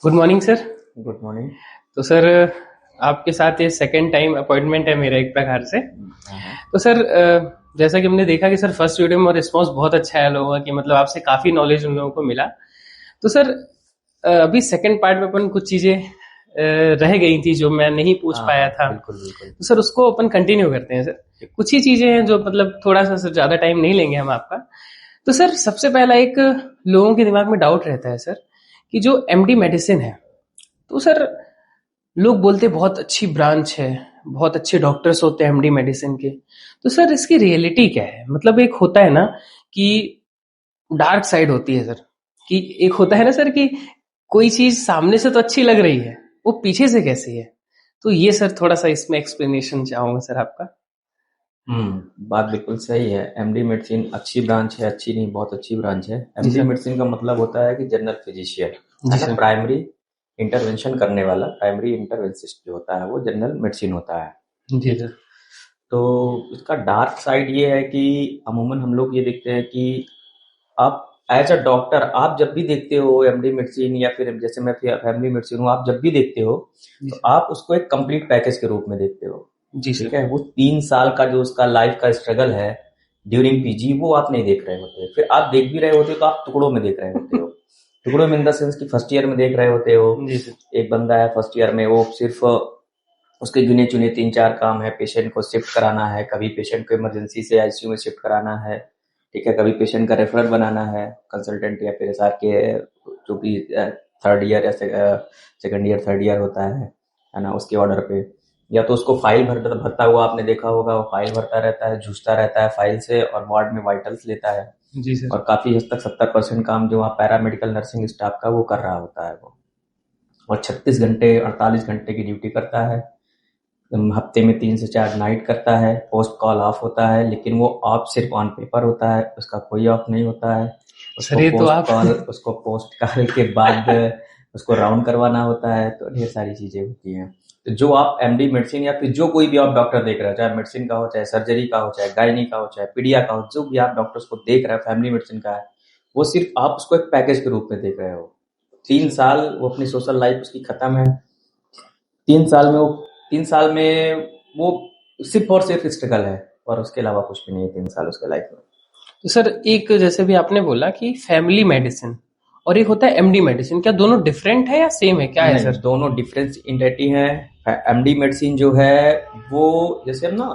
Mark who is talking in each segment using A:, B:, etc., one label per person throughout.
A: Good morning sir.
B: Good morning.
A: तो sir आपके साथ ये सेकंड टाइम अपॉइंटमेंट है मेरा एक प्रकार से।
B: हाँ।
A: तो सर जैसा कि हमने देखा कि सर फर्स्ट वीडियो में रिस्पांस बहुत अच्छा है लोगों का, कि मतलब आपसे काफी नॉलेज उन लोगों को मिला। तो सर अभी सेकंड पार्ट में अपन कुछ चीजें रह गई थी जो मैं नहीं पूछ पाया था।
B: बिल्कुल बिल्कुल।
A: तो सर उसको अपन कंटिन्यू करते हैं सर। कुछ ही चीजें हैं जो मतलब थोड़ा सा सर ज्यादा टाइम नहीं लेंगे हम आपका। तो सर सबसे पहला एक लोगों के दिमाग में डाउट रहता है सर कि जो एमडी मेडिसिन है, तो सर लोग बोलते हैं बहुत अच्छी ब्रांच है, बहुत अच्छे डॉक्टर्स होते हैं एमडी मेडिसिन के। तो सर इसकी रियलिटी क्या है? मतलब एक होता है ना कि डार्क साइड होती है सर, कि एक होता है ना सर कि कोई चीज सामने से तो अच्छी लग रही है, वो पीछे से कैसी है। तो ये सर थोड़ा सा इसमें एक्सप्लेनेशन चाहूंगा सर आपका।
B: बात बिल्कुल सही है। एमडी मेडिसिन अच्छी ब्रांच है, अच्छी नहीं बहुत अच्छी ब्रांच है।
A: जी
B: एमडी
A: सर।
B: मेडिसिन का मतलब होता है कि जनरल फिजिशियन,
A: जी
B: है ना,
A: सर।
B: प्राइमरी इंटरवेंशन करने वाला, प्राइमरी इंटरवेंसिस्ट जो होता है वो जनरल मेडिसिन होता है।
A: जी सर।
B: तो इसका डार्क साइड ये है कि अमूमन हम लोग ये देखते हैं कि आप एज अ डॉक्टर आप जब भी देखते हो एमडी मेडिसिन या फिर जैसे मैं फैमिली मेडिसिन हूँ, आप जब भी देखते हो
A: जी
B: तो
A: सर।
B: आप उसको एक कंप्लीट पैकेज के रूप में देखते हो।
A: जी
B: ठीक
A: सर।
B: है, वो 3 साल का जो उसका लाइफ का स्ट्रगल है ड्यूरिंग पीजी वो आप नहीं देख रहे होते। फिर आप देख भी रहे होते हो तो आप टुकड़ों में देख रहे होते हो। टुकड़ों में इन द सेंस कि फर्स्ट ईयर में देख रहे होते हो।
A: जी सर।
B: एक बंदा है फर्स्ट ईयर में, वो सिर्फ उसके गिने चुने 3-4 काम है। पेशेंट को शिफ्ट कराना है, कभी पेशेंट को इमरजेंसी से आईसीयू में शिफ्ट कराना है, ठीक है, कभी पेशेंट का रेफरल बनाना है, कंसल्टेंट या फिर एसआर के जो भी थर्ड ईयर या सेकंड ईयर थर्ड ईयर होता है ना, उसके ऑर्डर पे। या तो उसको फाइल भरता हुआ आपने देखा होगा, वो फाइल भरता रहता है, जूझता रहता है फाइल से, और वार्ड में वाइटल्स लेता है।
A: जी सर।
B: और काफी हद तक 70% काम जो वहाँ पैरामेडिकल नर्सिंग स्टाफ का वो कर रहा होता है वो। और 36 घंटे 48 घंटे की ड्यूटी करता है। हफ्ते में 3 से 4 नाइट करता है। पोस्ट कॉल ऑफ होता है, लेकिन वो ऑफ सिर्फ ऑन पेपर होता है, उसका कोई ऑफ नहीं होता है।
A: सर ये तो आप
B: उसको पोस्ट कॉल के बाद उसको राउंड करवाना होता है। तो ढेर सारी चीजें होती हैं। तो जो आप एमडी मेडिसिन या फिर जो कोई भी आप डॉक्टर देख रहे हो, चाहे मेडिसिन का हो, चाहे सर्जरी का हो, चाहे गायनी का हो, चाहे पीडिया का हो, जो भी आप डॉक्टर्स को देख रहे हो फैमिली मेडिसिन का है, वो सिर्फ आप उसको एक पैकेज के रूप में देख रहे हो। 3 साल वो अपनी सोशल लाइफ उसकी खत्म है। 3 साल में वो सिर्फ और सिर्फ स्ट्रगल है, और उसके अलावा कुछ भी नहीं है 3 साल उसके लाइफ में।
A: तो सर एक जैसे भी आपने बोला कि फैमिली मेडिसिन और एक होता है एमडी मेडिसिन, क्या दोनों डिफरेंट है या सेम है, क्या है
B: नहीं,
A: सर?
B: दोनों डिफरेंस इंटिटी है। एमडी मेडिसिन जो है वो, जैसे हम ना,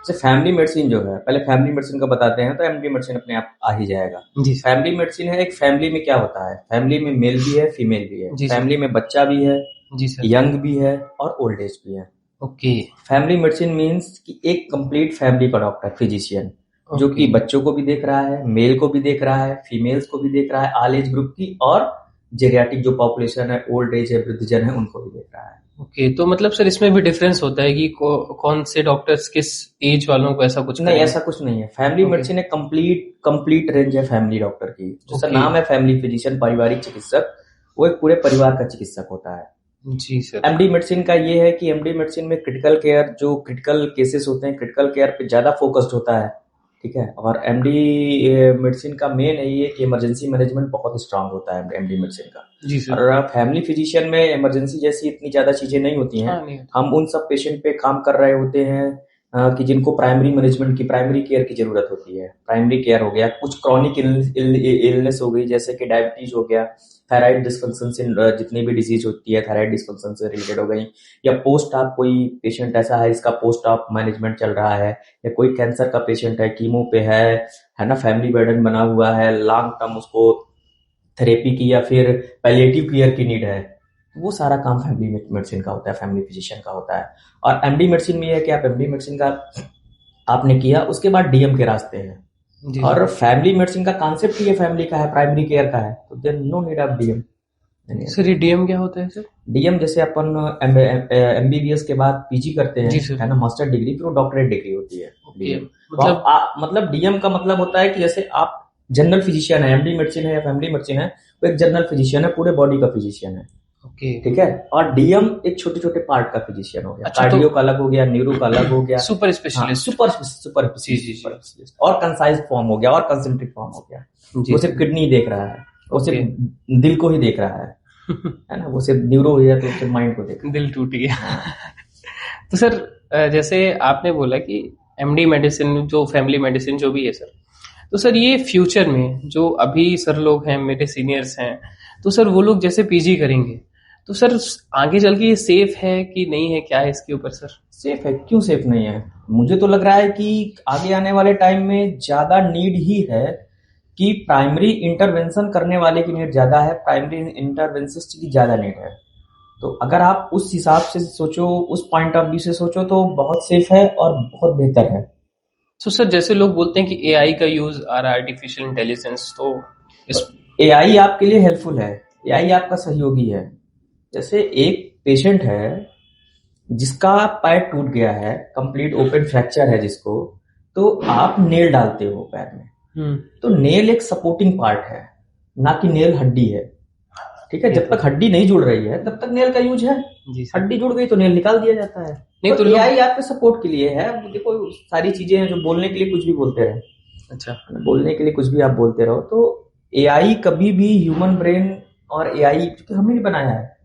B: जैसे फैमिली मेडिसिन जो है, पहले फैमिली मेडिसिन का बताते हैं तो एमडी मेडिसिन अपने आप आ ही जाएगा।
A: जी सर।
B: फैमिली मेडिसिन है, एक फैमिली में क्या होता है, फैमिली में मेल भी है, फीमेल भी है,
A: जी सर।
B: फैमिली में बच्चा भी है,
A: जी सर।
B: यंग भी है, और ओल्ड एज भी है।
A: ओके।
B: फैमिली मेडिसिन मीन्स कि एक कंप्लीट फैमिली का डॉक्टर, फिजिशियन, जो
A: ओके।
B: कि बच्चों को भी देख रहा है, मेल को भी देख रहा है, फीमेल्स को भी देख रहा है, ऑल एज ग्रुप की, और जेरियाटिक जो पॉपुलेशन है, ओल्ड एज है, वृद्धजन है, उनको भी देख रहा है।
A: ओके, तो मतलब सर इसमें भी डिफरेंस होता है कि कौन से डॉक्टर्स किस एज वालों को ऐसा कुछ
B: नहीं,
A: करेंगे?
B: ऐसा कुछ नहीं है। Family
A: okay.
B: मेडिसिन एक कंप्लीट रेंज है फैमिली डॉक्टर की। जैसा
A: ओके।
B: नाम है फैमिली फिजिशियन, पारिवारिक चिकित्सक, वो एक पूरे परिवार का चिकित्सक होता है।
A: जी सर।
B: एमडी मेडिसिन का ये है कि एमडी मेडिसिन में क्रिटिकल केयर, जो क्रिटिकल केसेस होते हैं, क्रिटिकल केयर पे ज्यादा फोकस्ड होता है। ठीक है, और एमडी मेडिसिन का मेन है ये कि इमरजेंसी मैनेजमेंट बहुत स्ट्रांग होता है एमडी मेडिसिन का।
A: जी सर।
B: और फैमिली फिजिशियन में इमरजेंसी जैसी इतनी ज्यादा चीजें नहीं होती हैं।
A: हाँ नहीं होता।
B: हम उन सब पेशेंट पे काम कर रहे होते हैं कि जिनको प्राइमरी मैनेजमेंट की, प्राइमरी केयर की जरूरत होती है। प्राइमरी केयर हो गया, कुछ क्रॉनिक इलनेस हो गई, जैसे कि डायबिटीज हो गया, थायराइड डिस्फंक्शन से जितनी भी डिजीज होती है थायराइड डिस्फंक्शन से रिलेटेड हो गई, या पोस्ट आप कोई पेशेंट ऐसा है इसका पोस्ट ऑप मैनेजमेंट चल रहा है, या कोई कैंसर का पेशेंट है, कीमो पे है ना, फैमिली बर्डन बना हुआ है, लॉन्ग टर्म उसको थेरेपी की या फिर पैलिएटिव केयर की नीड है, वो सारा काम फैमिली मेडिसिन का होता है, फैमिली फिजिशियन का होता है। और एमडी मेडिसिन में है कि आप एमडी मेडिसिन का आपने किया, उसके बाद डीएम के रास्ते हैं।
A: जी
B: और
A: सर।
B: फैमिली मेडिसिन का कॉन्सेप्ट ये फैमिली का है, प्राइमरी केयर का है, तो then no need of DM.
A: Sir ये डीएम क्या होता है सर?
B: डीएम जैसे अपन एमबीबीएस के बाद पीजी करते हैं,
A: जी सर।
B: है ना, मास्टर डिग्री, फिर वो डॉक्टरेट डिग्री होती है
A: ओके,
B: डीएम।
A: मतलब
B: मतलब डीएम का मतलब होता है कि जैसे आप जनरल फिजिशियन है, एमडी मेडिसिन है या फैमिली मेडिसिन है, वो एक जनरल फिजिशियन है, पूरे बॉडी का फिजिशियन है।
A: ओके।
B: ठीक है, और डीएम एक छोटे छोटे पार्ट का फिजिशियन हो गया।
A: अच्छा,
B: कार्डियो
A: तो
B: का अलग हो गया, न्यूरो का अलग हो गया,
A: सुपर
B: हाँ,
A: स्पेशलिस्ट।
B: सुपर सुपर
A: जी जी जी।
B: स्पेशलिस्ट, और कंसाइज फॉर्म हो गया, और कंसेंट्रिक फॉर्म हो गया।
A: जी
B: वो
A: सर।
B: सिर्फ किडनी देख रहा है, वो
A: ओके।
B: सिर्फ दिल को ही देख रहा है, है ना, वो सिर्फ न्यूरो हो गया तो सिर्फ माइंड को देखा।
A: दिल टूट गया।
B: हाँ।
A: तो सर जैसे आपने बोला कि एमडी मेडिसिन जो फैमिली मेडिसिन जो भी है सर, तो सर ये फ्यूचर में जो अभी सर लोग हैं मेरे सीनियर्स हैं, तो सर वो लोग जैसे पीजी करेंगे तो सर आगे चल के ये सेफ है कि नहीं है, क्या है इसके ऊपर सर?
B: सेफ है, क्यों सेफ नहीं है? मुझे तो लग रहा है कि आगे आने वाले टाइम में ज्यादा नीड ही है कि प्राइमरी इंटरवेंशन करने वाले की नीड ज्यादा है, प्राइमरी इंटरवेंसिस्ट की ज्यादा नीड है। तो अगर आप उस हिसाब से सोचो, उस पॉइंट ऑफ व्यू से सोचो, तो बहुत सेफ है और बहुत बेहतर है।
A: तो सर जैसे लोग बोलते हैं कि एआई का यूज आ रहा है, आर्टिफिशियल इंटेलिजेंस, तो इस
B: एआई आपके लिए हेल्पफुल है, एआई आपका सहयोगी है। जैसे एक पेशेंट है जिसका पैर टूट गया है, कंप्लीट ओपन फ्रैक्चर है जिसको, तो आप नेल डालते हो पैर में, तो नेल एक सपोर्टिंग पार्ट है, ना कि नेल हड्डी है। ठीक है, जब तक हड्डी नहीं जुड़ रही है तब तक नेल का यूज है।
A: जी सर।
B: हड्डी जुड़ गई तो नेल निकाल दिया जाता है।
A: नहीं
B: तो
A: तो
B: एआई आपके सपोर्ट के लिए है। देखो सारी चीजें हैं जो बोलने के लिए कुछ भी बोलते रहे,
A: अच्छा,
B: बोलने के लिए कुछ भी आप बोलते रहो, तो एआई कभी भी ह्यूमन ब्रेन और एआई क्योंकि हमने नहीं बनाया है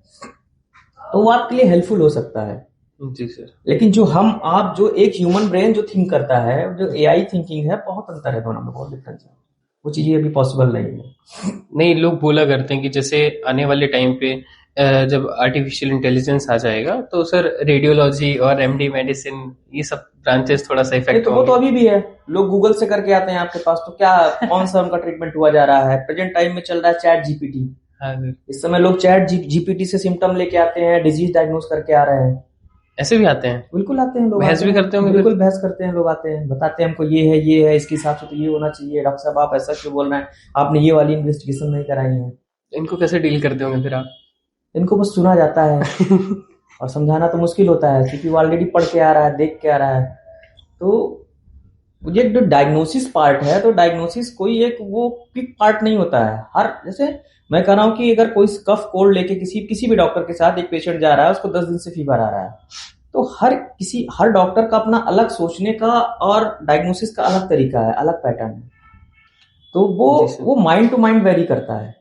B: तो वो आपके लिए हेल्पफुल हो सकता है।
A: जी सर।
B: लेकिन जो हम आप जो एक ह्यूमन ब्रेन जो थिंक करता है, जो एआई थिंकिंग है, बहुत अंतर है दोनों में, बहुत डिफरेंस है। वो चीजें अभी पॉसिबल नहीं है।
A: नहीं, लोग बोला करते हैं कि जैसे आने वाले टाइम पे जब आर्टिफिशियल इंटेलिजेंस आ जाएगा तो सर रेडियोलॉजी और एमडी मेडिसिन ये सब ब्रांचेस थोड़ा सा
B: नहीं
A: इफेक्ट
B: तो वो
A: होंगे।
B: तो अभी भी है, लोग गूगल से करके आते हैं आपके पास, तो क्या कौन सा उनका ट्रीटमेंट हुआ जा रहा है? प्रेजेंट टाइम में चल रहा है चैट जीपीटी।
A: हाँ सर।
B: इस समय लोग चैट जीपीटी से सिम्टम लेके आते हैं, डिजीज डायग्नोस करके आ रहे हैं।
A: ऐसे भी आते हैं?
B: बिल्कुल आते हैं लोग,
A: बहस
B: आते
A: भी
B: हैं,
A: करते होंगे
B: बिल्कुल
A: फिर?
B: बहस करते हैं लोग, आते हैं, बताते हैं हमको ये है इसके हिसाब से तो ये होना चाहिए, डॉक्टर साहब आप ऐसा क्यों बोल रहे हैं, आपने ये वाली इन्वेस्टिगेशन नहीं कराई है।
A: इनको कैसे डील करते होंगे फिर आप?
B: इनको बस सुना जाता है और समझाना तो मुश्किल होता है क्योंकि वो ऑलरेडी पढ़ के आ रहा है, देख के आ रहा है। तो ये जो डायग्नोसिस पार्ट है, तो डायग्नोसिस कोई एक वो क्विक पार्ट नहीं होता है। हर जैसे मैं कह रहा हूँ कि अगर कोई कफ कोल्ड लेके किसी भी डॉक्टर के साथ एक पेशेंट जा रहा है, उसको 10 दिन से फीवर आ रहा है, तो हर डॉक्टर का अपना अलग सोचने का और डायग्नोसिस का अलग तरीका है, अलग पैटर्न है। तो वो माइंड टू माइंड वेरी करता है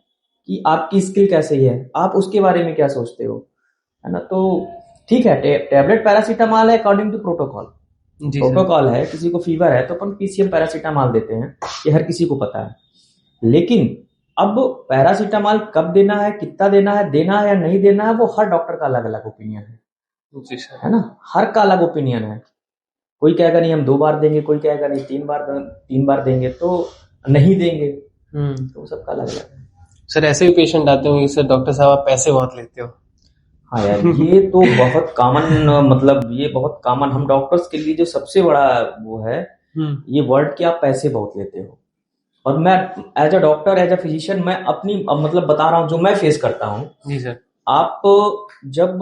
B: कि आपकी स्किल कैसी है, आप उसके बारे में क्या सोचते हो, है ना। तो ठीक है, टैबलेट पैरासीटामॉल है अकॉर्डिंग टू प्रोटोकॉल। प्रोटोकॉल है, किसी को फीवर है तो अपन पीसीएम पैरासीटामॉल देते हैं, ये हर किसी को पता है। लेकिन अब पैरासीटामॉल कब देना है, कितना देना है या नहीं देना है, वो हर डॉक्टर का अलग अलग ओपिनियन है, है ना। हर का अलग ओपिनियन है। कोई कहेगा नहीं हम 2 बार देंगे, कोई कहेगा नहीं 3 बार देंगे, तो नहीं देंगे। तो सबका अलग अलग है।
A: सर ऐसे भी पेशेंट आते होंगे सर, डॉक्टर साहब आप पैसे बहुत लेते हो।
B: हाँ यार, ये तो बहुत कॉमन, मतलब ये बहुत कॉमन, हम डॉक्टर्स के लिए जो सबसे बड़ा वो है ये वर्ड कि आप पैसे बहुत लेते हो। और मैं as a doctor, as a physician, मैं अपनी मतलब बता रहा हूँ जो मैं फेस करता हूँ।
A: जी सर।
B: आप जब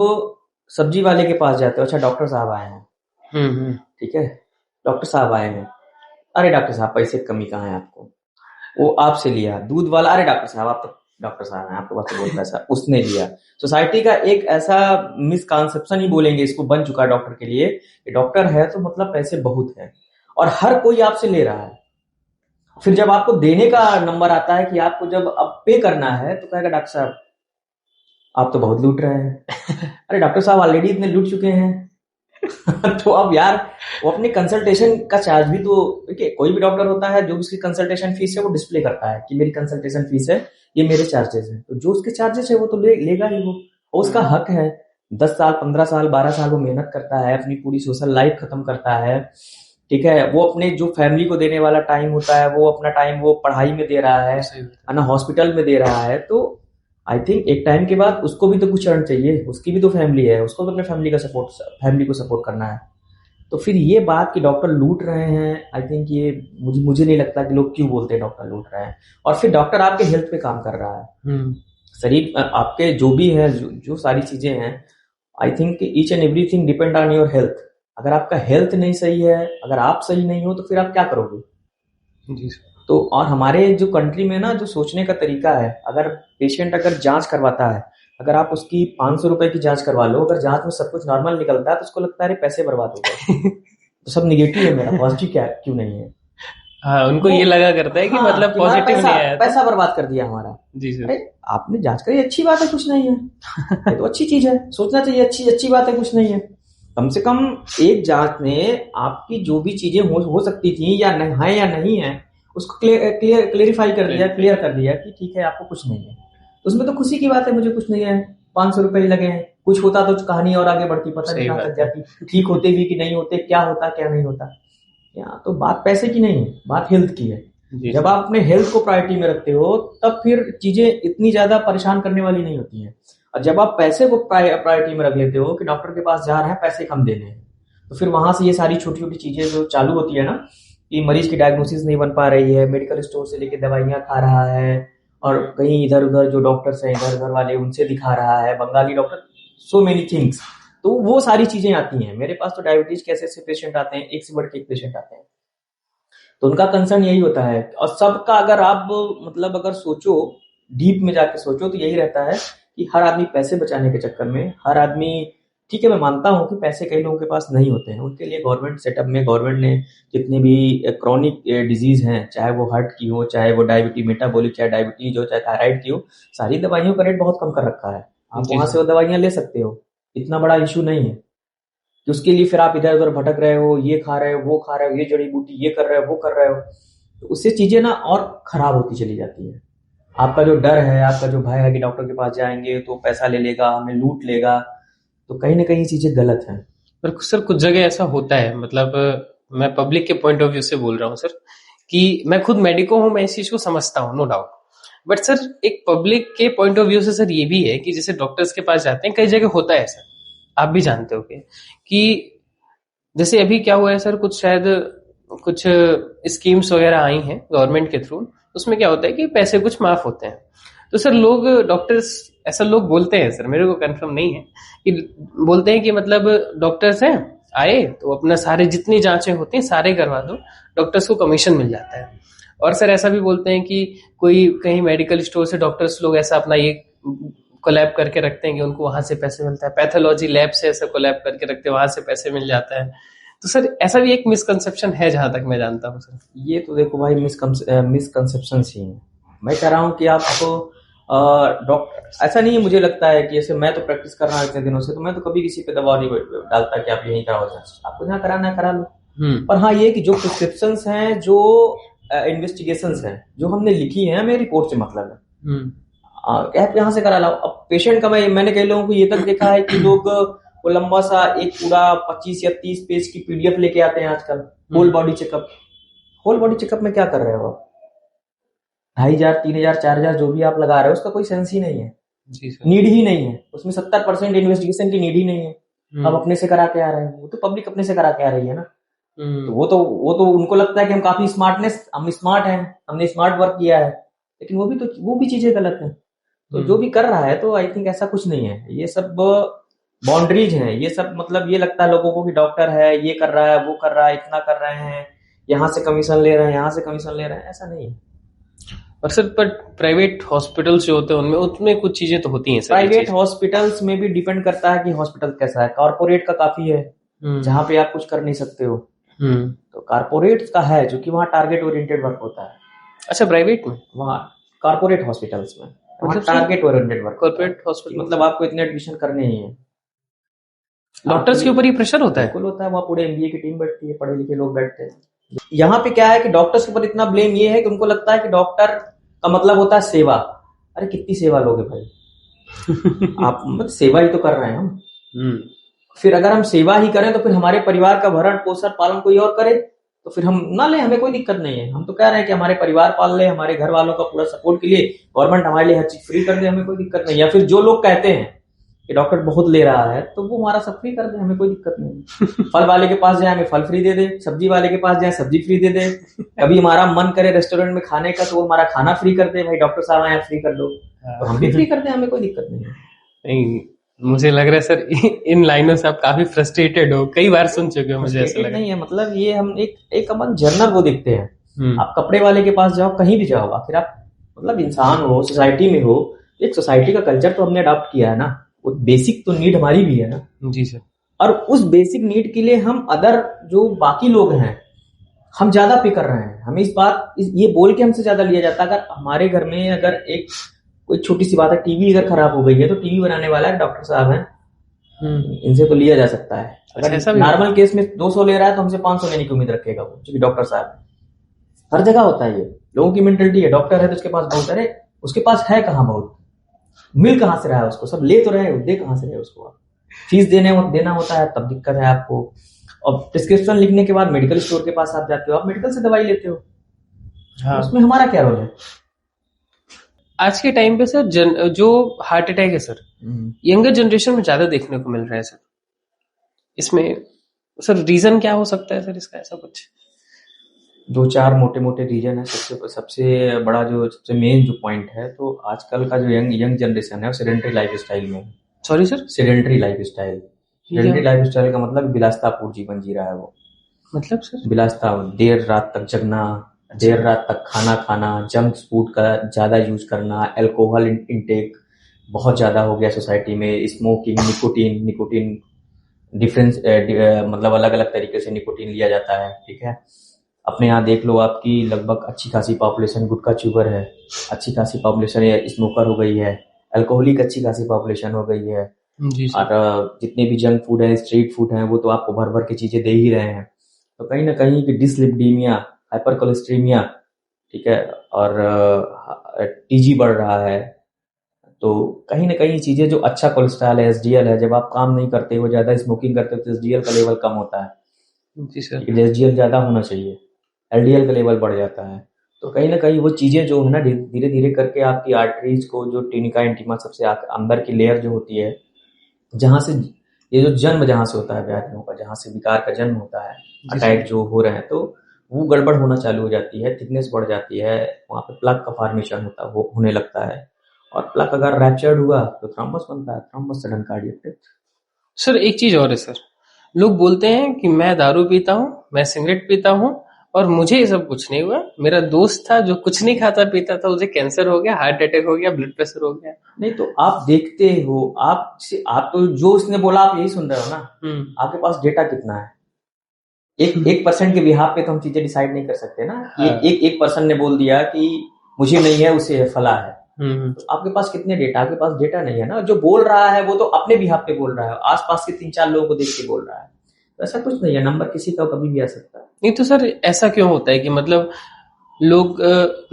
B: सब्जी वाले के पास जाते हो, अच्छा डॉक्टर साहब आए हैं, ठीक है, डॉक्टर साहब आए हैं, अरे डॉक्टर साहब पैसे की कमी कहाँ है आपको? वो आपसे लिया। दूध वाला, अरे डॉक्टर साहब आप तो डॉक्टर साहब हैं, आपके पास तो बहुत पैसा, उसने लिया। सोसाइटी का एक ऐसा मिसकॉन्सेप्शन ही बोलेंगे इसको बन चुका है डॉक्टर के लिए कि डॉक्टर है तो मतलब पैसे बहुत है और हर कोई आपसे ले रहा है। फिर जब आपको देने का नंबर आता है कि आपको जब अब पे करना है, तो कहेगा डॉक्टर साहब आप तो बहुत लूट रहे हैं। अरे डॉक्टर साहब ऑलरेडी इतने लूट चुके हैं। तो अब यार वो अपने कंसल्टेशन का चार्ज भी तो देखिए, कोई भी डॉक्टर होता है जो उसकी कंसल्टेशन फीस है वो डिस्प्ले करता है कि मेरी कंसल्टेशन फीस है, ये मेरे चार्जेस है। तो जो उसके चार्जेस है वो तो लेगा ही, वो उसका हक है। 10 साल 15 साल 12 साल वो मेहनत करता है, अपनी पूरी सोशल लाइफ खत्म करता है, ठीक है, वो अपने जो फैमिली को देने वाला टाइम होता है वो अपना टाइम वो पढ़ाई में दे रहा है ना, हॉस्पिटल में दे रहा है। तो आई थिंक एक टाइम के बाद उसको भी तो कुछ अर्न चाहिए, उसकी भी तो फैमिली है, उसको भी अपने फैमिली को सपोर्ट करना है। तो फिर ये बात कि डॉक्टर लूट रहे हैं, आई थिंक ये मुझे नहीं लगता कि लोग क्यों बोलते हैं डॉक्टर लूट रहे हैं। और फिर डॉक्टर आपके हेल्थ पे काम कर रहा है, शरीर आपके जो भी है, जो सारी चीजें हैं, I think each and everything depend on your health. अगर आपका हेल्थ नहीं सही है, अगर आप सही नहीं हो, तो फिर आप क्या करोगे?
A: जी।
B: तो और हमारे जो कंट्री में ना जो सोचने का तरीका है, अगर पेशेंट अगर जांच करवाता है, अगर आप उसकी 500 रुपए की जांच करवा लो, अगर जांच में सब कुछ नॉर्मल निकलता है तो उसको लगता है अरे पैसे बर्बाद हो गए। तो सब निगेटिव है मेरा, पॉजिटिव क्या क्यों नहीं है?
A: हाँ, उनको
B: वो
A: ये लगा करता है कि
B: हाँ
A: मतलब
B: कि हमारा
A: पॉजिटिव नहीं आया तो।
B: पैसा बर्बाद कर दिया हमारा।
A: जी सर।
B: अरे आपने जांच करी, अच्छी बात है, कुछ नहीं है, ये तो अच्छी चीज है, सोचना चाहिए, अच्छी अच्छी बात है, कुछ नहीं है। कम से कम एक जांच में आपकी जो भी चीजें हो सकती थी या नहीं है या नहीं है, उसको क्लियरिफाई कर दिया, क्लियर कर दिया कि ठीक है आपको कुछ नहीं है, तो उसमें तो खुशी की बात है, मुझे कुछ नहीं है, 500 रुपए ही लगे हैं। कुछ होता तो कहानी और आगे बढ़ती, पता नहीं
A: सही
B: कहाँ तक
A: बात है।
B: जाती, ठीक होते भी कि नहीं होते, क्या होता क्या नहीं होता। यहाँ तो बात पैसे की नहीं है, बात हेल्थ की है।
A: जी
B: जब
A: सर।
B: आप अपने हेल्थ को प्रायोरिटी में रखते हो तब फिर चीजें इतनी ज्यादा परेशान करने वाली नहीं होती हैं। और जब आप पैसे को प्रायोरिटी में रख लेते हो कि डॉक्टर के पास जा रहे हैं, पैसे कम देने हैं, तो फिर वहां से ये सारी छोटी छोटी चीजें जो चालू होती है ना, कि मरीज की डायग्नोसिस नहीं बन पा रही है, मेडिकल स्टोर से लेके दवाइयां खा रहा है, और कहीं इधर उधर जो डॉक्टर्स हैं इधर उधर वाले उनसे दिखा रहा है, Bengali doctor, so many things. तो वो सारी चीजें आती हैं। मेरे पास तो डायबिटीज के ऐसे पेशेंट आते हैं, एक से बढ़ के एक पेशेंट आते हैं, तो उनका कंसर्न यही होता है। और सबका अगर आप मतलब अगर सोचो, डीप में जाके सोचो, तो यही रहता है कि हर आदमी पैसे बचाने के चक्कर में, हर आदमी, ठीक है मैं मानता हूँ कि पैसे कई लोगों के पास नहीं होते हैं, उनके लिए गवर्नमेंट सेटअप में गवर्नमेंट ने जितने भी क्रॉनिक डिजीज हैं, चाहे वो हार्ट की हो, चाहे वो डायबिटीज मेटाबॉलिक, चाहे डायबिटीज हो, चाहे थायराइड की हो, सारी दवाइयों का रेट बहुत कम कर रखा है। आप
A: जी
B: वहां से
A: सर।
B: वो दवाइयां ले सकते हो, इतना बड़ा इशू नहीं है कि उसके लिए फिर आप इधर उधर भटक रहे हो, ये खा रहे हो, वो खा रहे हो, ये जड़ी बूटी ये कर रहे हो, वो कर रहे हो, तो उससे चीजें ना और खराब होती चली जाती है। आपका जो डर है, आपका जो भय है कि डॉक्टर के पास जाएंगे तो पैसा ले लेगा, हमें लूट लेगा, तो कहीं ना कहीं चीजें गलत हैं।
A: पर सर कुछ जगह ऐसा होता है, मतलब मैं पब्लिक के पॉइंट ऑफ व्यू से बोल रहा हूँ सर, कि मैं खुद मेडिको हूँ, मैं इस चीज को समझता हूँ, नो डाउट। बट सर एक पब्लिक के पॉइंट ऑफ व्यू से सर ये भी है कि जैसे डॉक्टर्स के पास जाते हैं, कई जगह होता है सर, आप भी जानते हो कि जैसे अभी क्या हुआ है सर, कुछ शायद कुछ स्कीम्स वगैरह आई हैं गवर्नमेंट के थ्रू, उसमें क्या होता है कि पैसे कुछ माफ होते हैं। तो सर लोग, डॉक्टर्स, ऐसा लोग बोलते हैं सर, मेरे को कंफर्म नहीं है, कि बोलते हैं कि मतलब डॉक्टर्स हैं, आए तो अपना सारे जितनी जांचें होती हैं सारे करवा दो, डॉक्टर्स को कमीशन मिल जाता है। और सर ऐसा भी बोलते हैं कि कोई कहीं मेडिकल स्टोर से डॉक्टर्स लोग ऐसा अपना ये कोलैब करके रखते हैं कि उनको वहां से पैसे मिलता है, पैथोलॉजी लैब से ऐसा कोलैब करके रखते हैं, वहां से पैसे मिल जाता है। तो सर ऐसा भी एक मिसकंसेप्शन है जहां तक मैं जानता हूँ सर।
B: ये तो देखो भाई, मिसकंसेप्शन ही है। मैं कह रहा हूँ कि आपको डॉक्टर, ऐसा नहीं है, मुझे लगता है कि जैसे मैं तो प्रैक्टिस कर रहा हूँ इतने दिनों से, तो मैं तो कभी किसी पे दबाव नहीं डालता कि आप यही कराओ जांच, आपको जहाँ कराना है करा लो। पर हाँ, ये कि जो प्रिस्क्रिप्शन हैं, जो इन्वेस्टिगेशन हैं जो हमने लिखी है, हमें रिपोर्ट से मतलब है, आप यहाँ से करा लो। अब पेशेंट का मैंने कई लोगों को ये तक देखा है कि लोग वो लंबा सा एक पूरा 25 या 30 पेज की पीडीएफ लेके आते हैं आजकल, whole body checkup. Whole body checkup में क्या कर रहे हो आप? 2,500, 3,000, 4,000 जो भी आप लगा रहे हो, उसका कोई सेंस ही नहीं है,
A: जी सर।
B: नीड ही नहीं है उसमें। 70% इन्वेस्टिगेशन की नीड ही नहीं है। अब अपने से करा के आ रहे हैं, वो तो पब्लिक अपने से करा के आ रही है ना। तो वो तो उनको लगता है कि हम काफी हम स्मार्ट हैं, हमने स्मार्ट वर्क किया है, लेकिन वो भी चीजें गलत हैं। तो जो भी कर रहा है, तो आई थिंक ऐसा कुछ नहीं है, ये सब बाउंड्रीज हैं, ये सब मतलब ये लगता है लोगों को कि डॉक्टर है, ये कर रहा है, वो कर रहा है, इतना कर रहे हैं, यहाँ से कमीशन ले रहे हैं, यहाँ से कमीशन ले रहे हैं, ऐसा नहीं है।
A: और सर पर प्राइवेट हॉस्पिटल्स जो होते हैं उनमें कुछ चीजें तो होती हैं सर।
B: प्राइवेट हॉस्पिटल्स में भी डिपेंड करता है कि हॉस्पिटल कैसा है। कॉर्पोरेट का काफी है जहाँ पे आप कुछ कर नहीं सकते हो, तो कॉर्पोरेट का है जो कि वहाँ टारगेट ओरिएंटेड वर्क होता है।
A: अच्छा, प्राइवेट में,
B: वहाँ कॉर्पोरेट हॉस्पिटल्स में मतलब target oriented work,
A: corporate hospital
B: मतलब आपको इतने एडमिशन करने ही है।
A: डॉक्टर्स के ऊपर ही प्रेशर होता है।
B: बिल्कुल होता है, वहाँ पूरे एमबीए की टीम बैठती है, पढ़े लिखे लोग बैठते हैं। यहाँ पे क्या है कि डॉक्टर्स के ऊपर इतना ब्लेम ये है कि उनको लगता है कि डॉक्टर का मतलब होता है सेवा। अरे कितनी सेवा लोगे भाई? आप मतलब सेवा ही तो कर रहे हैं हम। फिर अगर हम सेवा ही करें तो फिर हमारे परिवार का भरण पोषण पालन कोई और करे, तो फिर हम ना ले, हमें कोई दिक्कत नहीं है। हम तो कह रहे हैं कि हमारे परिवार पाल ले, हमारे घर वालों का पूरा सपोर्ट के लिए गवर्नमेंट हमारे लिए हर चीज फ्री कर दे, हमें कोई दिक्कत नहीं। या फिर जो लोग कहते हैं कि डॉक्टर बहुत ले रहा है, तो वो हमारा सब फ्री कर दे, हमें कोई दिक्कत नहीं। फल वाले के पास जाए, हमें फल फ्री दे दे, सब्जी वाले के पास जाए, सब्जी फ्री दे दे। कभी हमारा मन करे रेस्टोरेंट में खाने का, तो वो हमारा खाना फ्री कर दे, भाई डॉक्टर साहब आए फ्री कर दो, तो हम भी फ्री कर दे, हमें कोई दिक्कत नहीं है।
A: नहीं, मुझे लग रहा है सर इन लाइनों से आप काफी फ्रस्ट्रेटेड हो, कई बार सुन चुके हो, मुझे ऐसा लग रहा है।
B: नहीं है, मतलब ये हम एक अपन जर्नल वो देखते हैं। आप कपड़े वाले के पास जाओ, कहीं भी जाओ, आखिर आप मतलब इंसान हो, सोसाइटी में हो, एक सोसाइटी का कल्चर तो हमने अडॉप्ट किया है ना, वो बेसिक तो नीड हमारी भी है ना।
A: जी सर।
B: और उस बेसिक नीड के लिए हम अदर जो बाकी लोग हैं, हम ज्यादा पे कर रहे हैं। हमें ये बोल के हमसे ज्यादा लिया जाता है। अगर हमारे घर में अगर एक कोई छोटी सी बात है, टीवी अगर खराब हो गई है तो टीवी बनाने वाला है डॉक्टर साहब है, इनसे तो लिया जा सकता है। अगर नॉर्मल केस में 200 ले रहा है तो हमसे 500 लेने की उम्मीद रखेगा वो, क्योंकि डॉक्टर साहब है। हर जगह होता है ये, लोगों की मेंटेलिटी है। डॉक्टर है तो उसके पास बहुत, अरे उसके पास है कहाँ बहुत, मिल कहाँ से रहा है उसको, सब ले तो रहे हो, दे कहाँ से रहे उसको। आप फीस देना होता है तब दिक्कत है आपको। और प्रिस्क्रिप्शन लिखने के बाद मेडिकल स्टोर के पास आप जाते हो, आप मेडिकल से दवाई लेते हो। हाँ। उसमें हमारा क्या रोल है?
A: आज के टाइम पे सर जो हार्ट अटैक है सर, यंगर जनरेशन में ज्यादा देखने को मिल रहा है सर। इसमें सर रीजन क्या हो सकता है सर इसका? ऐसा कुछ
B: 2-4 मोटे रीजन है। सबसे बड़ा जो सबसे मेन जो पॉइंट है, तो आजकल का जो यंग जनरेशन है वो सेडेंटरी लाइफ स्टाइल में है।
A: Sorry sir?
B: Sedentary life style. Sedentary life style का मतलब विलासतापूर्ण जीवन जी रहा है वो।
A: मतलब सर?
B: विलासता, देर रात तक जगना, देर रात तक खाना खाना, जंक फूड का ज्यादा यूज करना, अल्कोहल इंटेक बहुत ज्यादा हो गया सोसाइटी में, स्मोकिंग, निकोटीन डिफरेंस, मतलब अलग अलग तरीके से निकोटीन लिया जाता है। ठीक है, अपने यहाँ देख लो, आपकी लगभग अच्छी खासी पॉपुलेशन गुटखा च्यूबर है, अच्छी खासी पॉपुलेशन स्मोकर हो गई है, अल्कोहलिक अच्छी खासी पॉपुलेशन हो गई है। और जितने भी जंक फूड है, स्ट्रीट फूड है, वो तो आपको भर भर के चीजें दे ही रहे हैं। तो कहीं ना कहीं की डिसलिपिडीमिया, हाइपर कोलेस्ट्रीमिया, ठीक है, और टीजी बढ़ रहा है। तो कहीं ना कहीं चीजें, जो अच्छा कोलेस्ट्रॉल है, एसडीएल है, जब आप काम नहीं करते हो, ज्यादा स्मोकिंग करते हो, तो एसडीएल का लेवल कम होता है।
A: जी सर।
B: एसडीएल ज्यादा होना चाहिए, एलडीएल का लेवल बढ़ जाता है। तो कहीं ना कहीं वो चीजें जो है ना, धीरे धीरे करके आपकी आर्टरीज को, जो टिनिका इंटीमा सबसे अंदर की लेयर जो होती है, जहां से ये जो जन्म जहां से होता है व्याधियों का, जहां से विकार का जन्म होता है, अटैक जो हो रहे हैं, तो वो गड़बड़ होना चालू हो जाती है, थिकनेस बढ़ जाती है, वहां पे प्लग का फॉर्मेशन होने लगता है। और प्लग अगर रैप्चर्ड हुआ तो थ्रोम्बस बनता है, thrombus sudden cardiac death.
A: Sir एक चीज और है सर, लोग बोलते हैं कि मैं दारू पीता हूँ, मैं सिगरेट पीता हूँ और मुझे ये सब कुछ नहीं हुआ, मेरा दोस्त था जो कुछ नहीं खाता पीता था, उसे कैंसर हो गया, हार्ट अटैक हो गया, ब्लड प्रेशर हो गया।
B: नहीं तो आप देखते हो, आप तो जो उसने बोला आप यही सुन रहे हो ना। आपके पास डेटा कितना है? एक पर्सन के बिहाफ पे तो हम चीजें डिसाइड नहीं कर सकते ना। एक पर्सन ने बोल दिया कि मुझे नहीं है, उसे फला है। तो आपके पास कितने डेटा? आपके पास डेटा नहीं है ना। जो बोल रहा है वो तो अपने बिहाफ पे बोल रहा है, आसपास के 3-4 लोगों को देख के बोल रहा है। तो ऐसा कुछ नहीं है, नंबर किसी का कभी भी आ सकता है।
A: नहीं तो सर ऐसा क्यों होता है कि मतलब लोग,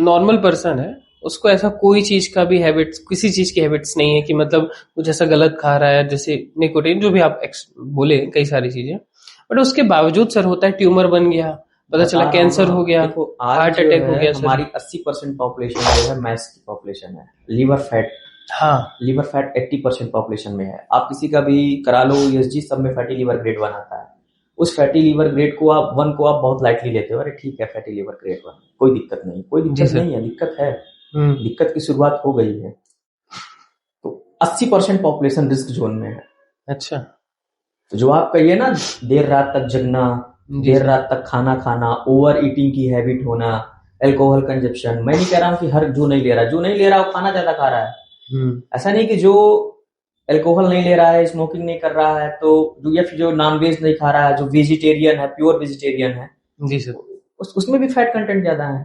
A: नॉर्मल पर्सन है, उसको ऐसा कोई चीज का भी हैबिट्स, किसी चीज की हैबिट्स नहीं है कि मतलब कुछ ऐसा गलत खा रहा है, जैसे निकोटीन जो भी आप बोले कई सारी चीजें, बट उसके बावजूद सर होता है, ट्यूमर बन गया, पता चला कैंसर हो गया, हार्ट अटैक हो गया।
B: हमारी 80% पॉपुलेशन जो है मैस की पॉपुलेशन है। लीवर फैट,
A: हाँ,
B: लीवर फैट 80% पॉपुलेशन में है। आप किसी का भी करा लो ईएसजी, सब में फैटी लीवर ग्रेड 1 आता है। उस फैटी लीवर ग्रेड को आप 1 को आप बहुत लाइटली लेते हो, अरे ठीक है फैटी लीवर ग्रेड 1, कोई दिक्कत नहीं, कोई दिक्कत नहीं है। दिक्कत है, दिक्कत की शुरुआत हो गई है। तो 80% पॉपुलेशन रिस्क जोन में है।
A: अच्छा,
B: तो जो आप कहिए ना, देर रात तक जगना, देर रात तक खाना खाना, ओवर ईटिंग की हैबिट होना, अल्कोहल कंजप्शन, मैं नहीं कह रहा हूँ कि हर जो नहीं ले रहा वो खाना ज्यादा खा रहा है। ऐसा नहीं कि जो अल्कोहल नहीं ले रहा है, स्मोकिंग नहीं कर रहा है, तो या फिर जो नॉन वेज नहीं खा रहा है, जो वेजिटेरियन है, प्योर वेजिटेरियन है, जी सर, उसमें भी फैट कंटेंट ज्यादा है,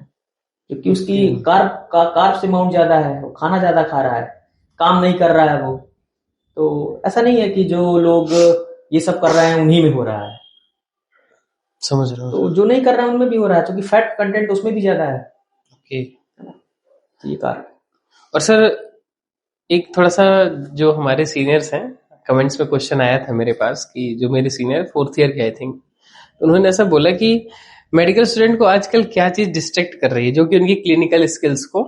B: क्योंकि उसकी कार्ब से अमाउंट ज्यादा है, वो खाना ज्यादा खा रहा है, काम नहीं कर रहा है वो। तो ऐसा नहीं है कि जो लोग ये सब कर रहे हैं उन्हीं में हो रहा है,
A: समझ रहा हूँ।
B: तो जो नहीं कर रहा है उनमें भी हो रहा है, क्योंकि फैट कंटेंट उसमें भी ज्यादा है।
A: ओके,
B: ये कारण।
A: और सर एक थोड़ा सा, जो हमारे सीनियर्स हैं, कमेंट्स में क्वेश्चन आया था मेरे पास कि जो मेरे सीनियर 4th ईयर के आई थिंक, उन्होंने ऐसा बोला कि मेडिकल स्टूडेंट को आजकल क्या चीज डिस्ट्रैक्ट कर रही है जो कि उनकी क्लिनिकल स्किल्स को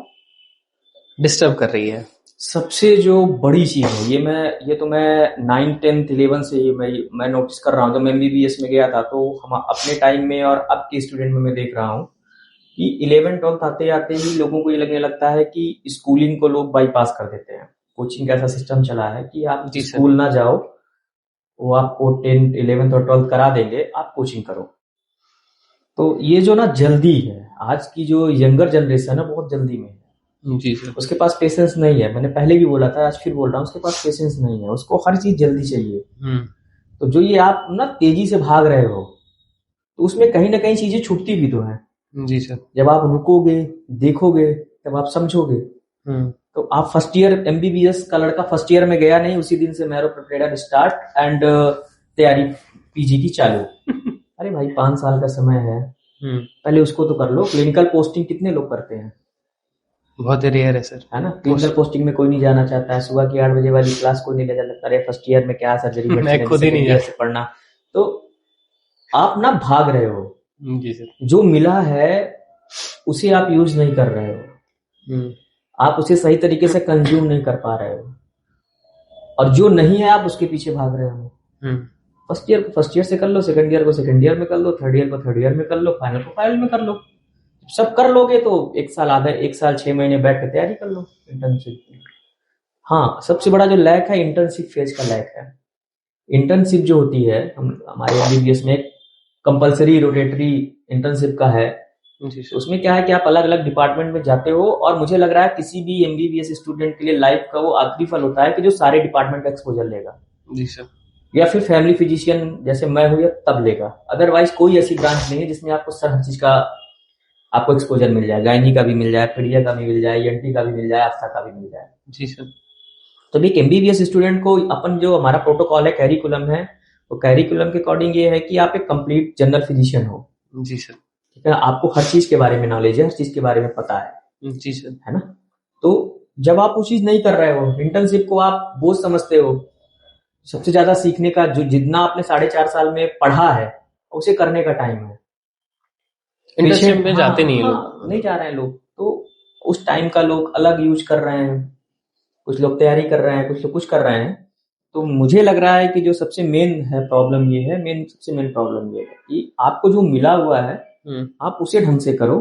A: डिस्टर्ब कर रही है?
B: सबसे जो बड़ी चीज है, ये तो मैं 9th 10th 11th से ही मैं नोटिस कर रहा हूँ। जब मैं MBBS में गया था तो हम अपने टाइम में और अब के स्टूडेंट में मैं देख रहा हूँ कि 11th 12th आते आते ही लोगों को ये लगने लगता है कि स्कूलिंग को लोग बाईपास कर देते हैं। कोचिंग का ऐसा सिस्टम चला है कि आप स्कूल ना जाओ, वो आपको 10th 11th और 12th करा देंगे, आप कोचिंग करो। तो ये जो ना जल्दी है, आज की जो यंगर जनरेशन है बहुत जल्दी में है।
A: जी सर।
B: उसके पास पेशेंस नहीं है। मैंने पहले भी बोला था, आज फिर बोल रहा हूँ, उसके पास पेशेंस नहीं है, उसको हर चीज जल्दी चाहिए। तो जो ये आप ना तेजी से भाग रहे हो, तो उसमें कहीं ना कहीं चीजें छूटती भी तो है।
A: जी सर।
B: जब आप रुकोगे, देखोगे, तब आप समझोगे। तो आप फर्स्ट ईयर एमबीबीएस का लड़का फर्स्ट ईयर में गया नहीं, उसी दिन से मैरो प्रिपरेटर स्टार्ट एंड तैयारी पीजी की चालू। अरे भाई 5 साल का समय है, पहले उसको तो कर लो। क्लिनिकल पोस्टिंग कितने लोग करते हैं?
A: बहुत रेयर है सर,
B: है ना। क्लिनिकल पोस्टिंग में कोई नहीं जाना चाहता है। सुबह की 8 बजे वाली क्लास कोई नहीं ले जाता। अरे फर्स्ट ईयर में क्या सर्जरी
A: मैं खुद ही नहीं
B: से पढ़ना। तो आप ना भाग रहे हो।
A: जी सर।
B: जो मिला है उसे आप यूज नहीं कर रहे हो, आप उसे सही तरीके से कंज्यूम नहीं कर पा रहे हो, और जो नहीं है आप उसके पीछे भाग रहे हो। फर्स्ट ईयर को फर्स्ट ईयर से कर लो, सेकंड ईयर को सेकंड ईयर में कर लो, थर्ड ईयर को थर्ड ईयर में कर लो, फाइनल को फाइनल में कर लो। सब कर लोगे तो 1 साल 6 महीने बैठ के तैयारी कर लो इंटर्नशिप। हाँ, सबसे बड़ा जो लैक है इंटर्नशिप फेज का लैक है। इंटर्नशिप जो होती है, हमारे एमबीबीएस में कंपलसरी रोटेटरी इंटर्नशिप का है। उसमें क्या है कि आप अलग अलग डिपार्टमेंट में जाते हो, और मुझे लग रहा है किसी भी एमबीबीएस स्टूडेंट के लिए लाइफ का वो आखिरी फल होता है कि जो सारे डिपार्टमेंट का एक्सपोजर लेगा।
A: जी सर।
B: या फिर फैमिली फिजिशियन जैसे मैं हूँ, या तब लेगा। अदरवाइज कोई ऐसी ब्रांच नहीं है जिसमें आपको हर चीज का आपको एक्सपोजर मिल जाए। गायनी का भी मिल जाए, पीडिया का भी मिल जाए, ईएनटी का भी मिल जाए, आस्था का भी मिल जाए।
A: जी सर। तो
B: एक एमबीबीएस स्टूडेंट को अपन जो हमारा प्रोटोकॉल है, कैरिकुलम है, तो कैरिकुलम के अकॉर्डिंग ये है कि आप एक कंप्लीट जनरल फिजिशियन हो।
A: जी सर।
B: ठीक है, आपको हर चीज के बारे में नॉलेज है, हर चीज के बारे में पता है।
A: जी सर।
B: है ना। तो जब आप वो चीज नहीं कर रहे हो, इंटर्नशिप को आप बोझ समझते हो। सबसे ज्यादा सीखने का जो जितना आपने 4.5 साल में पढ़ा है उसे करने का टाइम है।
A: इंटर्नशिप में जाते नहीं लोग,
B: नहीं जा रहे हैं लोग। तो उस टाइम का लोग अलग यूज कर रहे हैं। कुछ लोग तैयारी कर रहे हैं, कुछ लोग कुछ कर रहे हैं। तो मुझे लग रहा है कि जो सबसे मेन है प्रॉब्लम ये है, सबसे मेन प्रॉब्लम ये है कि आपको जो मिला हुआ है आप उसे ढंग से करो,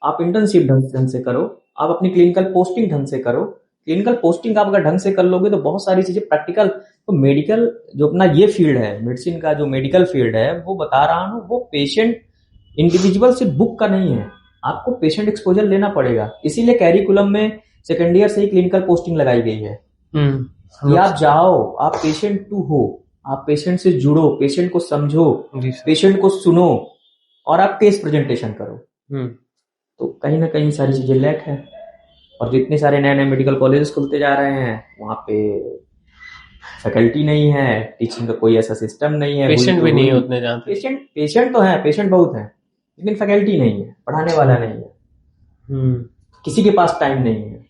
B: आप इंटर्नशिप ढंग से करो, आप अपनी क्लिनिकल पोस्टिंग ढंग से करो। क्लिनिकल पोस्टिंग आप अगर ढंग से कर लोगे तो बहुत सारी चीजें प्रैक्टिकल, तो मेडिकल जो अपना ये फील्ड है, मेडिसिन का जो मेडिकल फील्ड है, वो बता रहा हूँ, वो पेशेंट इंडिविजुअल से बुक का नहीं है। आपको पेशेंट एक्सपोजर लेना पड़ेगा। इसीलिए कैरिकुलम में सेकेंड ईयर से ही क्लिनिकल पोस्टिंग लगाई गई है कि आप जाओ, आप पेशेंट टू हो, आप पेशेंट से जुड़ो, पेशेंट को समझो, पेशेंट को सुनो, और आप केस प्रेजेंटेशन करो। तो कहीं ना कहीं सारी चीजें लैक है। और जितने सारे नए नए मेडिकल कॉलेजेस खुलते जा रहे हैं, वहां पे फैकल्टी नहीं है, टीचिंग का कोई ऐसा सिस्टम नहीं है,
A: पेशेंट भी नहीं उतने जानते।
B: पेशेंट तो है, पेशेंट बहुत है, लेकिन फैकल्टी नहीं है, पढ़ाने वाला नहीं है, किसी के पास टाइम नहीं है।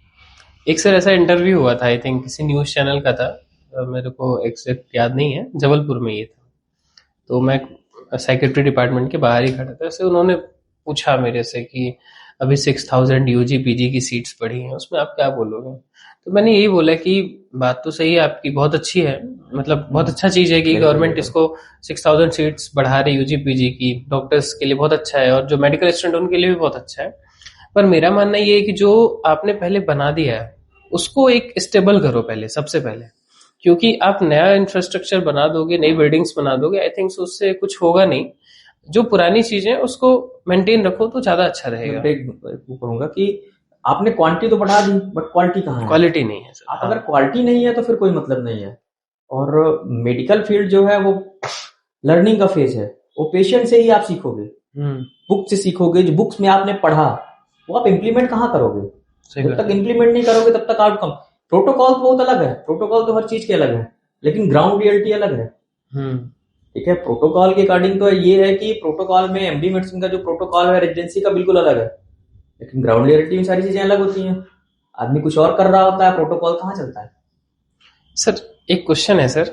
A: एक सर ऐसा इंटरव्यू हुआ था, आई थिंक किसी न्यूज चैनल का था, मेरे को एग्जैक्ट याद नहीं है, जबलपुर में ये था। तो मैं साइकेट्री डिपार्टमेंट के बाहर ही खड़ा था, ऐसे उन्होंने पूछा मेरे से कि अभी 6000 यूजी पीजी की सीट्स पड़ी हैं, उसमें आप क्या बोलोगे? तो मैंने यही बोला कि बात तो सही है आपकी, बहुत अच्छी है, मतलब बहुत अच्छा चीज है कि गवर्नमेंट इसको 6000 सीट्स बढ़ा रही यूजी पीजी की, डॉक्टर्स के लिए बहुत अच्छा है, और जो मेडिकल स्टूडेंट उनके लिए भी बहुत अच्छा है। पर मेरा मानना ये है कि जो आपने पहले बना दिया है उसको एक स्टेबल करो पहले, सबसे पहले, क्योंकि आप नया इंफ्रास्ट्रक्चर बना दोगे, नई बिल्डिंग्स बना दोगे, आई थिंक उससे कुछ होगा नहीं। जो पुरानी चीजें उसको मेंटेन रखो तो ज्यादा अच्छा रहेगा।
B: कहूंगा कि आपने क्वांटिटी तो बढ़ा दी, बट क्वालिटी कहाँ है?
A: क्वालिटी नहीं है सर।
B: आप अगर क्वालिटी नहीं है तो फिर कोई मतलब नहीं है। और मेडिकल फील्ड जो है वो लर्निंग का फेज है, वो पेशेंट से ही आप सीखोगे, बुक से सीखोगे। जो बुक्स में आपने पढ़ा वो आप इम्प्लीमेंट कहाँ करोगे? जब तक इम्प्लीमेंट नहीं करोगे तब तक आउटकम। प्रोटोकॉल तो बहुत अलग है, प्रोटोकॉल तो हर चीज के अलग है, लेकिन ग्राउंड रियलिटी अलग है। ठीक है, प्रोटोकॉल के अकॉर्डिंग तो ये है कि प्रोटोकॉल में एमडी मेडिसिन का जो प्रोटोकॉल है रेजिडेंसी का बिल्कुल अलग है, लेकिन ग्राउंड रियलिटी में सारी चीजें अलग होती हैं। आदमी कुछ और कर रहा होता है, प्रोटोकॉल कहाँ चलता है?
A: सर एक क्वेश्चन है सर,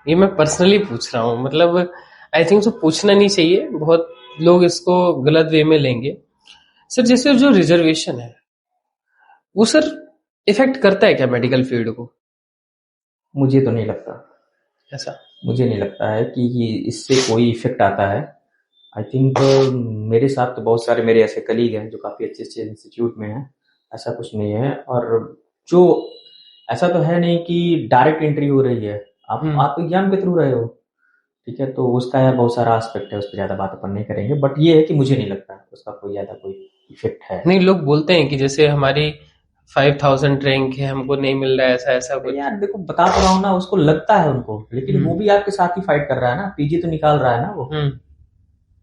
A: ये मैं पर्सनली पूछ रहा हूँ, मतलब आई थिंक तो पूछना नहीं चाहिए, बहुत लोग इसको गलत वे में लेंगे। सर जैसे जो रिजर्वेशन है वो सर इफेक्ट करता है क्या मेडिकल फील्ड को?
B: मुझे तो नहीं लगता
A: ऐसा,
B: मुझे नहीं लगता है कि इससे कोई इफेक्ट आता है। आई थिंक मेरे साथ तो बहुत सारे मेरे ऐसे कलीग हैं जो काफी अच्छे अच्छे इंस्टीट्यूट में हैं, ऐसा कुछ नहीं है। और जो ऐसा तो है नहीं कि डायरेक्ट एंट्री हो रही है, आप एग्जाम के थ्रू रहे हो, ठीक है, तो उसका यार बहुत सारा एस्पेक्ट है, उस पर ज्यादा बात अपन नहीं करेंगे। बट ये है कि मुझे नहीं लगता उसका कोई ज्यादा कोई इफेक्ट है।
A: नहीं, लोग बोलते हैं कि जैसे हमारी 5000 रैंक है, हमको नहीं मिल रहा है, ऐसा ऐसा कुछ।
B: यार देखो, बता तो रहा हूँ ना, उसको लगता है उनको, लेकिन वो भी आपके साथ ही फाइट कर रहा है ना, पीजी तो निकाल रहा है ना वो।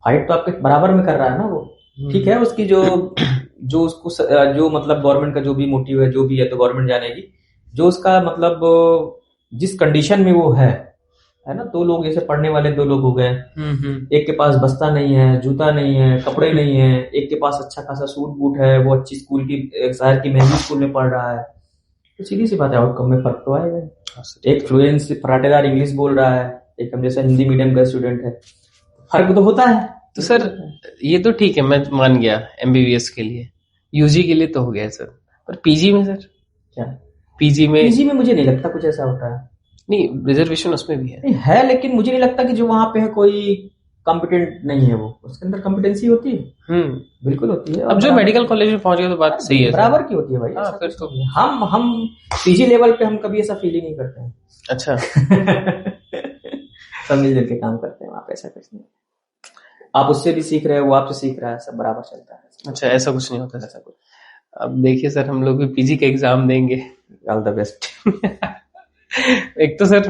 B: फाइट तो आपके बराबर में कर रहा है ना वो। ठीक है, उसकी जो उसको जो मतलब गवर्नमेंट का जो भी मोटिव है, जो भी है, तो गवर्नमेंट जानेगी। जो उसका मतलब जिस कंडीशन में वो है ना, 2 लोग जैसे पढ़ने वाले 2 लोग हो गए, एक के पास बस्ता नहीं है, जूता नहीं है, कपड़े नहीं है, एक के पास अच्छा खासा सूट बूट है, वो अच्छी स्कूल की शहर की महंगी स्कूल में पढ़ रहा है, तो सीधी सी बात है आउटकम में फर्क तो आएगा। एक फ्लुएंस फराटेदार इंग्लिश बोल रहा है, एक हम जैसा हिंदी मीडियम का स्टूडेंट है, फर्क तो होता है।
A: तो सर ये तो ठीक है, मैं मान गया एमबीबीएस के लिए, यूजी के लिए तो हो गया सर, पर पीजी में सर
B: क्या?
A: पीजी में
B: मुझे नहीं लगता कुछ ऐसा होता है।
A: नहीं, रिजर्वेशन उसमें भी है।
B: नहीं है, लेकिन मुझे नहीं लगता कि जो वहां पे है कोई कॉम्पिटेंट नहीं है, वो उसके अंदर कॉम्पिटेंसी होती है। बिल्कुल होती है।
A: अब जो मेडिकल कॉलेज में पहुंच गया तो बात सही है,
B: बराबर की होती है भाई।
A: हाँ, फिर तो
B: हम पीजी लेवल पे हम कभी ऐसा फील ही नहीं करते हैं।
A: अच्छा
B: सब मिलजुल के काम करते हैं वहां पे, ऐसा कुछ नहीं। आप उससे भी सीख रहे हो, वो आपसे सीख रहा है, सब बराबर चलता है।
A: अच्छा, ऐसा कुछ नहीं होता ऐसा कुछ। अब देखिए सर, हम लोग भी पीजी का एग्जाम देंगे।
B: All the best.
A: एक तो सर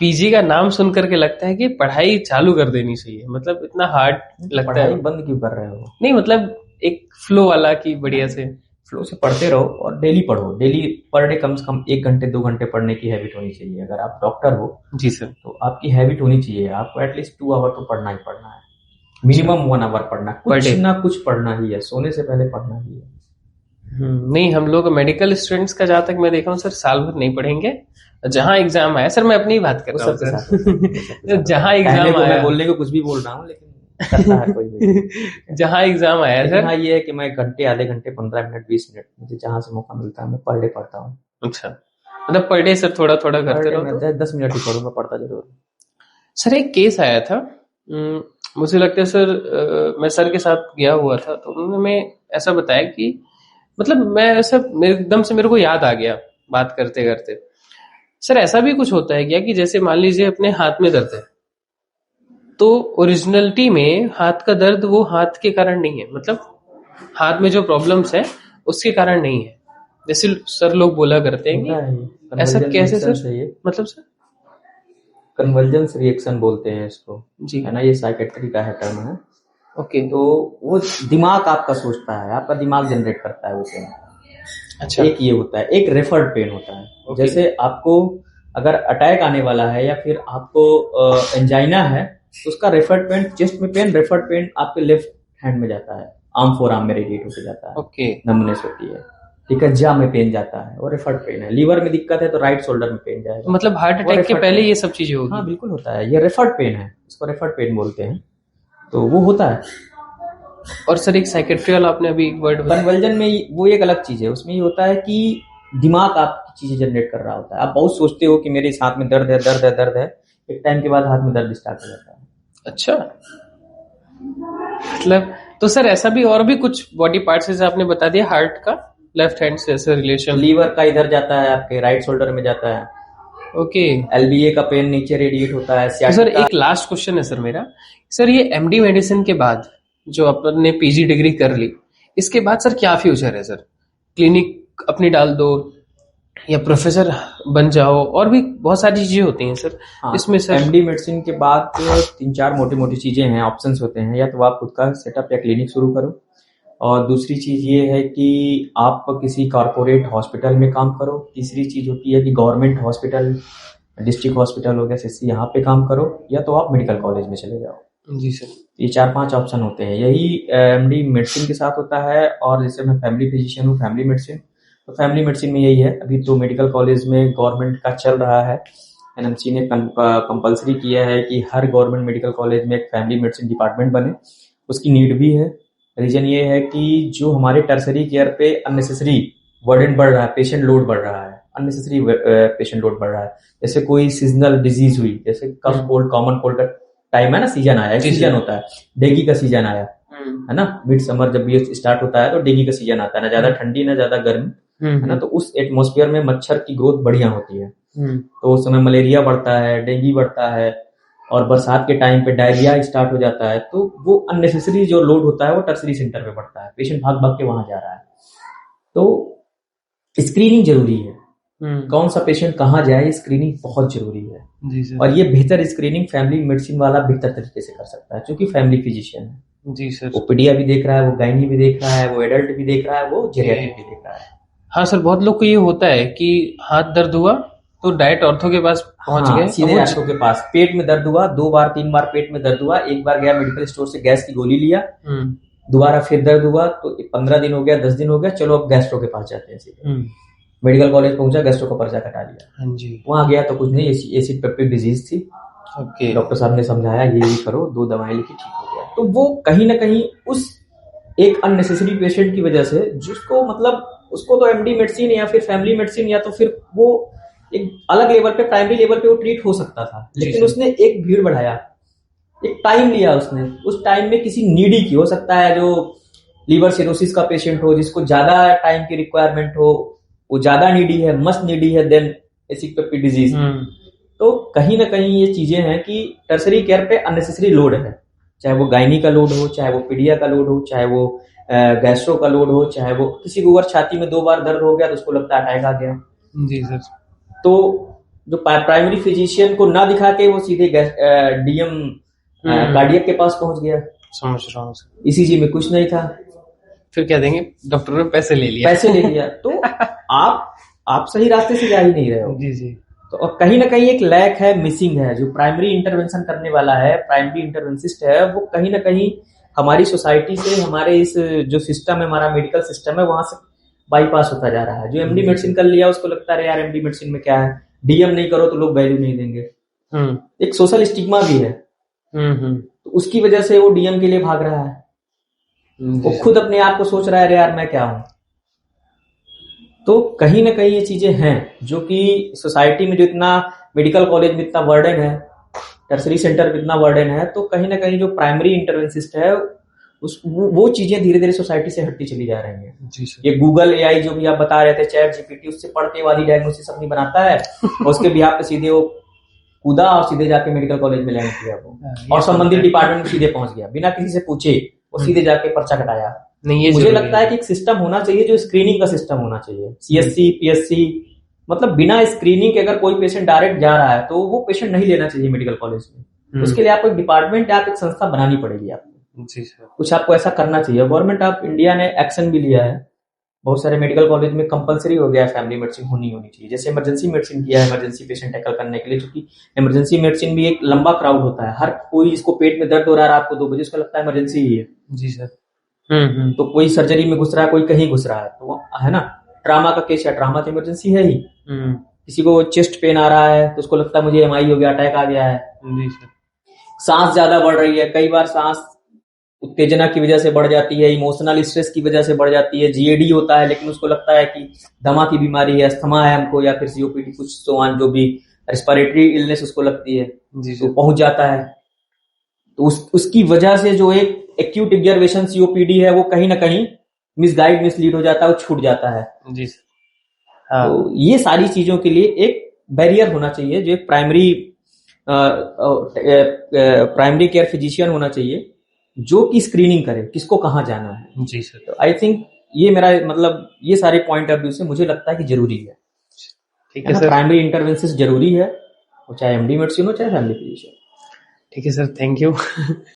A: पीजी का नाम सुन करके लगता है कि पढ़ाई चालू कर देनी चाहिए, मतलब इतना हार्ड लगता है।
B: बंद क्यों कर रहे हो?
A: नहीं मतलब एक फ्लो वाला की बढ़िया से
B: फ्लो से पढ़ते रहो और डेली पढ़ो। डेली पर डे कम से कम 1 घंटे 2 घंटे पढ़ने की हैबिट होनी चाहिए। अगर आप डॉक्टर हो
A: जी सर, तो
B: आपकी हैबिट होनी चाहिए, आपको एटलीस्ट 2 आवर तो पढ़ना ही पढ़ना है, मिनिमम 1 आवर पढ़ना, कुछ ना कुछ पढ़ना ही है, सोने से पहले पढ़ना ही है।
A: नहीं, हम लोग मेडिकल स्टूडेंट्स का जहां तक मैं देखा हूँ सर, साल भर नहीं पढ़ेंगे, जहां एग्जाम आया सर, मैं अपनी ही बात कर रहा हूँ सर, जहां एग्जाम आया,
B: मैं बोलने को कुछ भी बोल रहा हूँ, लेकिन करता है कोई भी।
A: जहां एग्जाम आया सर।
B: हाँ, ये है कि मैं घंटे, आधे घंटे, 15 मिनट, 20 मिनट, मुझे जहां से मौका मिलता है मैं पर डे पढ़ता हूँ।
A: अच्छा, मतलब पर डे सर थोड़ा थोड़ा करते रहो तो
B: 10 मिनट ही पढ़ूंगा, पढ़ता जरूर।
A: सर एक केस आया था, मुझे लगता है सर, मैं सर के साथ गया हुआ था, तो उन्होंने मैं ऐसा बताया कि मतलब मैं ऐसा एकदम से मेरे को याद आ गया बात करते करते। सर ऐसा भी कुछ होता है क्या कि जैसे मान लीजिए अपने हाथ में दर्द है, तो ओरिजिनलिटी में हाथ का दर्द वो हाथ के कारण नहीं है, मतलब हाथ में जो प्रॉब्लम्स है उसके कारण नहीं है, जैसे सर लोग बोला करते हैं कि ऐसा कैसे सर? मतलब सर
B: कन्वर्जेंस रिएक्शन बोलते हैं इसको
A: जी,
B: है ना, ये साइकेट्री का है टर्म है।
A: ओके,
B: तो वो दिमाग आपका सोचता है, आपका दिमाग जनरेट करता है वो पेन।
A: अच्छा,
B: एक ये होता है, एक रेफर्ड पेन होता है। जैसे आपको अगर अटैक आने वाला है या फिर आपको एंजाइना है, तो उसका रेफर्ड पेन, चेस्ट में पेन, रेफर्ड पेन आपके लेफ्ट हैंड में जाता है, आर्म फोर आर्म में रेडिएट होकर जाता है,
A: ओके,
B: नमनेस होती है। ठीक है, जा में पेन जाता है, और रेफर्ड पेन है। लीवर में दिक्कत है तो राइट शोल्डर में पेन जाएगा।
A: मतलब हार्ट अटैक के पहले ये सब चीजें होगी?
B: हाँ बिल्कुल होता है, ये रेफर्ड पेन है, इसको रेफर्ड पेन बोलते हैं, तो वो होता है।
A: और सर एक साइकेट्री वाला आपने अभी एक वर्ड
B: कन्वर्जन में वो एक अलग चीज है, उसमें ये होता है कि दिमाग आपकी चीजें जनरेट कर रहा होता है। आप बहुत सोचते हो कि मेरे इस हाथ में दर्द है, दर्द है, दर्द है, एक टाइम के बाद हाथ में दर्द स्टार्ट हो जाता है।
A: अच्छा, मतलब तो सर ऐसा भी और भी कुछ बॉडी पार्ट से आपने बता दिया, हार्ट का लेफ्ट हैंड से ऐसा रिलेशन,
B: लीवर का इधर जाता है, आपके राइट शोल्डर में जाता है।
A: ओके,
B: एलबीए का पेन नीचे रेडिएट होता है।
A: तो सर एक लास्ट क्वेश्चन है सर मेरा, सर ये एमडी मेडिसिन के बाद जो अपने पीजी डिग्री कर ली, इसके बाद सर क्या फ्यूचर है सर? क्लिनिक अपनी डाल दो या प्रोफेसर बन जाओ, और भी बहुत सारी चीजें होती हैं सर।
B: हाँ,
A: इसमें सर
B: एमडी मेडिसिन के बाद 3-4 मोटी मोटी चीजें हैं, ऑप्शंस होते हैं। या तो आप खुद का सेटअप या क्लिनिक शुरू करो, और दूसरी चीज ये है कि आप किसी कॉर्पोरेट हॉस्पिटल में काम करो। तीसरी चीज होती है कि गवर्नमेंट हॉस्पिटल, डिस्ट्रिक्ट हॉस्पिटल हो गया, सीसी, यहाँ पे काम करो, या तो आप मेडिकल कॉलेज में चले जाओ।
A: जी सर,
B: ये 4-5 ऑप्शन होते हैं। यही एमडी मेडिसिन के साथ होता है। और जैसे मैं फैमिली फिजिशियन हूँ, फैमिली मेडिसिन, तो फैमिली मेडिसिन में यही है। अभी तो मेडिकल कॉलेज में गवर्नमेंट का चल रहा है, एनएमसी ने कंपलसरी किया है कि हर गवर्नमेंट मेडिकल कॉलेज में एक फैमिली मेडिसिन डिपार्टमेंट बने। उसकी नीड भी है। रीजन ये है कि जो हमारे टर्सरी केयर पे अननेसेसरी बर्डन बढ़ रहा है, पेशेंट लोड बढ़ रहा है, अननेसेसरी पेशेंट लोड बढ़ रहा है। जैसे कोई सीजनल डिजीज हुई, जैसे कफ कोल्ड, कॉमन कोल्ड का टाइम है ना, सीजन आया, सीजन होता है, डेंगू का सीजन आया है ना, मिड समर जब ये स्टार्ट होता है तो डेंगू का सीजन आता है, ना ज्यादा ठंडी ना ज्यादा गर्म, है ना। तो उस एटमॉस्फेयर में मच्छर की ग्रोथ बढ़िया होती है, तो उस समय मलेरिया बढ़ता है, डेंगू बढ़ता है, और बरसात के टाइम पे डायरिया स्टार्ट हो जाता है। तो वो अननेसेसरी जो लोड होता है वो टर्सरी सेंटर पे बढ़ता है, पेशेंट भाग भाग के वहां जा रहा है। तो स्क्रीनिंग जरूरी है। कौन सा पेशेंट कहाँ जाए, ये स्क्रीनिंग बहुत जरूरी है।
A: जी सर।
B: और ये बेहतर स्क्रीनिंग फैमिली मेडिसिन वाला बेहतर तरीके से कर सकता है, क्योंकि फैमिली फिजिशियन है।
A: जी सर।
B: वो पीडिया भी देख रहा है, वो गायनी भी देख रहा है, वो एडल्ट भी देख रहा है, वो जेरियाट्रिक भी देख रहा है।
A: हाँ सर, बहुत लोग को ये होता है कि हाथ दर्द हुआ तो डायरेक्ट ऑर्थो के पास पहुंच
B: हाँ,
A: गए,
B: सीधे ऑर्थो के पास। पेट में दर्द हुआ, 2 बार 3 बार पेट में दर्द हुआ, एक बार गया मेडिकल स्टोर से गैस की गोली लिया, दोबारा फिर दर्द हुआ तो 15 दिन हो गया, 10 दिन हो गया, चलो अब गैस्ट्रो के पास जाते हैं सीधे। मेडिकल कॉलेज पहुंचा, गैस्ट्रो का पर्चा कटा लिया।
A: हाँ जी।
B: वहां गया तो कुछ नहीं, एसिड पेप्टिक डिजीज थी।
A: ओके।
B: डॉक्टर साहब ने समझाया ये करो, 2 दवाएं लिखी, ठीक हो गया। तो वो कहीं ना कहीं उस एक अननेसेसरी पेशेंट की वजह से, जिसको मतलब उसको तो एमडी मेडिसिन या फिर फैमिली मेडिसिन या तो फिर वो एक अलग लेवल पे, प्राइमरी लेवल पे वो ट्रीट हो सकता था, लेकिन उसने एक भीड़ बढ़ाया, एक टाइम लिया उसने। उस टाइम में किसी नीडी की, हो सकता है जो लीवर सिरोसिस का पेशेंट हो, जिसको ज्यादा टाइम की रिक्वायरमेंट हो, वो ज्यादा नीडी है, मस्ट नीडी है देन एसिड पेप्टिक डिजीज। तो कहीं ना कहीं ये चीजें हैं कि टर्सरी केयर पे अननेसेसरी लोड है, चाहे वो गायनी का लोड हो, चाहे वो पीडिया का लोड हो, चाहे वो गैस्ट्रो का लोड हो, चाहे वो किसी को अगर छाती में 2 बार दर्द हो गया तो उसको लगता है अटैक आ गया। जी सर। तो जो प्राइमरी फिजिशियन को ना दिखा के वो सीधे डीएम कार्डियक के पास पहुंच गया। समझ रहा हूँ। ईसीजी में कुछ नहीं था,
A: फिर क्या देंगे, डॉक्टर ने पैसे ले
B: लिया तो आप सही रास्ते से जा ही नहीं रहे हो।
A: जी जी।
B: तो और कहीं ना कहीं एक लैक है, मिसिंग है। जो प्राइमरी इंटरवेंशन करने वाला है, प्राइमरी इंटरवेंसिस्ट है, वो कहीं ना कहीं हमारी सोसाइटी से, हमारे इस जो सिस्टम है, हमारा मेडिकल सिस्टम है, वहां से बाईपास होता जा रहा है। जो एमडी मेडिसिन कर लिया उसको लगता है यार एमडी मेडिसिन में क्या है, डीएम नहीं करो तो लोग वैल्यू नहीं देंगे। एक सोशल स्टिग्मा भी है, तो उसकी वजह से वो डीएम के लिए भाग रहा है। वो खुद अपने आप को सोच रहा है यार मैं क्या हूं। तो कहीं ना कहीं ये चीजें हैं जो कि सोसाइटी में, जो इतना मेडिकल कॉलेज में इतना वर्डन है, टर्सरी सेंटर में इतना वर्डन है, तो कहीं ना कहीं जो प्राइमरी इंटरवेंसिस्ट है वो चीजें धीरे धीरे सोसाइटी से हटती चली जा रही हैं। ये गूगल एआई जो भी आप बता रहे थे, चैट जीपीटी, उससे पढ़ के वाली डायग्नोसिस अपनी बनाता है और उसके बिहाफ पे सीधे वो कूदा और सीधे जाके मेडिकल कॉलेज में लैंड किया वो, और संबंधित डिपार्टमेंट में सीधे पहुंच गया बिना किसी से पूछे, वो सीधे जाके पर्चा कटाया। नहीं, ये मुझे लगता है कि एक सिस्टम होना चाहिए, जो स्क्रीनिंग का सिस्टम होना चाहिए। सीएससी, पीएससी, मतलब बिना स्क्रीनिंग के अगर कोई पेशेंट डायरेक्ट जा रहा है तो वो पेशेंट नहीं लेना चाहिए मेडिकल कॉलेज में। उसके लिए आपको एक डिपार्टमेंट, आप एक संस्था बनानी पड़ेगी आपको। जी सर। कुछ आपको ऐसा करना चाहिए। गवर्नमेंट ऑफ इंडिया ने एक्शन भी लिया है, बहुत सारे मेडिकल कॉलेज में कंपलसरी हो गया है फैमिली मेडिसिन होनी चाहिए। जैसे इमरजेंसी मेडिसिन किया है, इमरजेंसी पेशेंट टैकल करने के लिए, क्योंकि इमरजेंसी मेडिसिन भी एक लंबा क्राउड होता है। हर कोई, जिसको पेट में दर्द हो रहा है रात को 2 बजे, उसको लगता है इमरजेंसी ही है। जी सर। तो कोई सर्जरी में घुस रहा है, कोई कहीं घुस रहा है, तो है ना, ट्रामा का केस है, ट्रामा तो इमरजेंसी है ही। किसी को चेस्ट पेन आ रहा है तो उसको लगता है मुझे एमआई हो गया, अटैक आ गया है। जी सर। सांस ज्यादा बढ़ रही है, कई बार सांस उत्तेजना की वजह से बढ़ जाती है, इमोशनल स्ट्रेस की वजह से बढ़ जाती है। जीएडी होता है लेकिन उसको लगता है कि दमा की बीमारी है, अस्थमा है हमको, या फिर सीओपीडी, कुछ सोआन जो भी रेस्पिरेटरी इलनेस उसको लगती है, तो पहुंच जाता है। तो उसकी वजह से जो एक एक्यूट एग्जर्वेशन सीओपीडी है, वो कहीं ना कहीं मिसगाइड, मिसलीड हो जाता है, वो छूट जाता है। जी सर। हाँ। तो ये सारी चीजों के लिए एक बैरियर होना चाहिए, जो एक प्राइमरी केयर फिजिशियन होना चाहिए, जो कि स्क्रीनिंग करे किसको कहाँ जाना है। जी सर। तो आई थिंक ये मेरा मतलब, ये सारे पॉइंट ऑफ व्यू से मुझे लगता है कि जरूरी है। ठीक है सर। प्राइमरी इंटरवेंशन जरूरी है, चाहे एमडी मेडिसिन हो, चाहे फैमिली फिजिशियन।
A: ठीक है सर, थैंक यू।